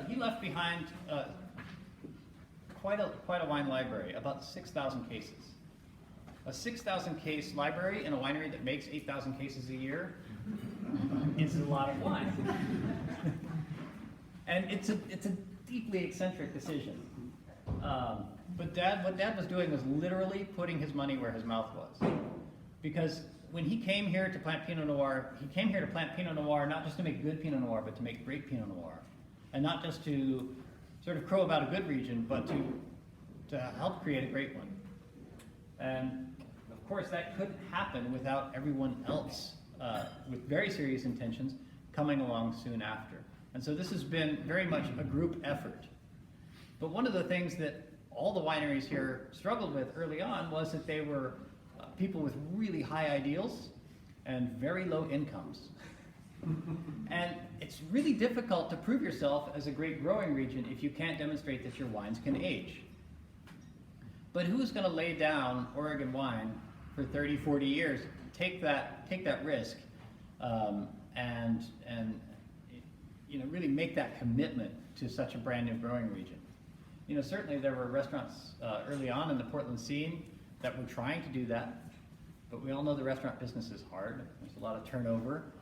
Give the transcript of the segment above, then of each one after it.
he left behind quite a wine library, about 6,000 cases. A 6,000 case library in a winery that makes 8,000 cases a year is a lot of wine. And it's a deeply eccentric decision. But what Dad was doing was literally putting his money where his mouth was. Because when he came here to plant Pinot Noir, he came here to plant Pinot Noir not just to make good Pinot Noir, but to make great Pinot Noir. And not just to sort of crow about a good region, but to help create a great one. And of course, that couldn't happen without everyone else with very serious intentions coming along soon after. And so this has been very much a group effort. But one of the things that all the wineries here struggled with early on was that they were people with really high ideals and very low incomes. And it's really difficult to prove yourself as a great growing region if you can't demonstrate that your wines can age. But who's going to lay down Oregon wine for 30, 40 years, take that risk, and really make that commitment to such a brand new growing region? Certainly there were restaurants early on in the Portland scene that were trying to do that, but we all know the restaurant business is hard. There's a lot of turnover.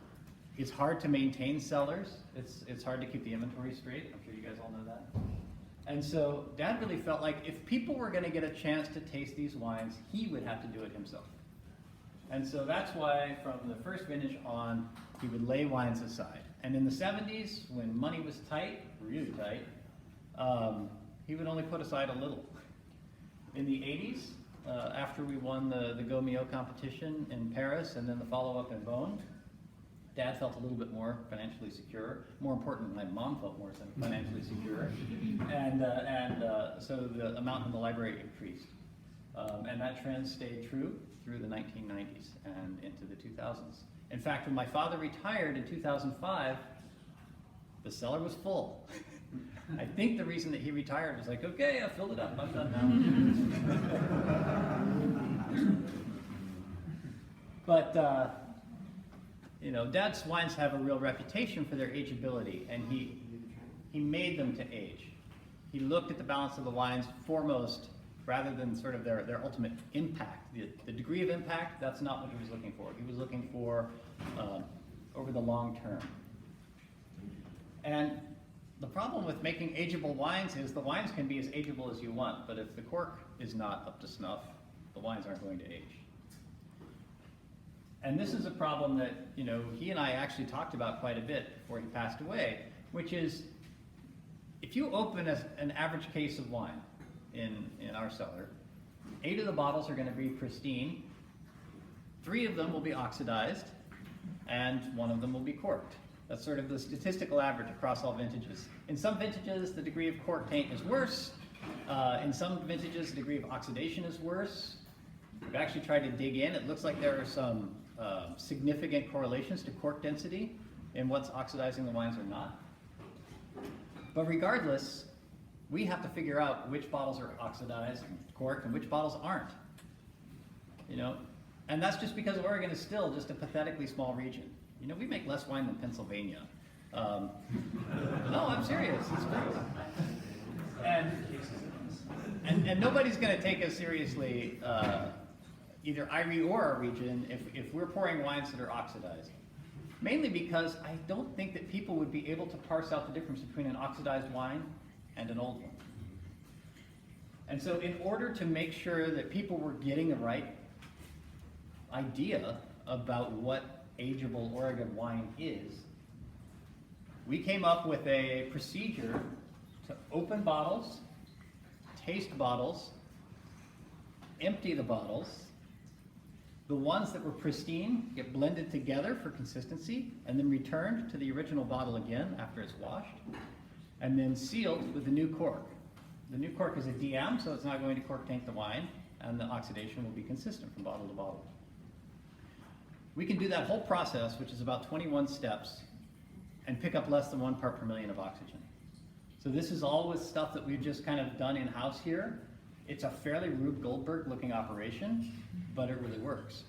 It's hard to maintain cellars. It's hard to keep the inventory straight. I'm sure you guys all know that. And so Dad really felt like if people were going to get a chance to taste these wines, he would have to do it himself. And so that's why from the first vintage on, he would lay wines aside. And in the 70s, when money was tight, really tight, he would only put aside a little. In the 80s, after we won the Go Mio competition in Paris and then the follow-up in Beaune, Dad felt a little bit more financially secure. More important, my mom felt more financially secure. And so the amount in the library increased. And that trend stayed true through the 1990s and into the 2000s. In fact, when my father retired in 2005, the cellar was full. I think the reason that he retired was like, okay, I filled it up, I'm done now. But, Dad's wines have a real reputation for their ageability, and he made them to age. He looked at the balance of the wines foremost, rather than sort of their ultimate impact. The degree of impact, that's not what he was looking for. He was looking for over the long term. And the problem with making ageable wines is the wines can be as ageable as you want, but if the cork is not up to snuff, the wines aren't going to age. And this is a problem that he and I actually talked about quite a bit before he passed away, which is if you open an average case of wine in our cellar, 8 of the bottles are going to be pristine, 3 of them will be oxidized, and 1 of them will be corked. That's sort of the statistical average across all vintages. In some vintages, the degree of cork taint is worse. In some vintages, the degree of oxidation is worse. We've actually tried to dig in. It looks like there are some significant correlations to cork density in what's oxidizing the wines or not. But regardless, we have to figure out which bottles are oxidized and corked and which bottles aren't. And that's just because Oregon is still just a pathetically small region. We make less wine than Pennsylvania. No, I'm serious. It's true. And nobody's going to take us seriously, either Eyrie or our region, if we're pouring wines that are oxidized. Mainly because I don't think that people would be able to parse out the difference between an oxidized wine and an old one. And so in order to make sure that people were getting the right idea about what ageable Oregon wine is, we came up with a procedure to open bottles, taste bottles, empty the bottles. The ones that were pristine get blended together for consistency and then returned to the original bottle again after it's washed, and then sealed with the new cork. The new cork is a DM, so it's not going to cork taint the wine, and the oxidation will be consistent from bottle to bottle. We can do that whole process, which is about 21 steps, and pick up less than 1 part per million of oxygen. So this is all with stuff that we've just kind of done in-house here. It's a fairly Rube Goldberg looking operation, but it really works.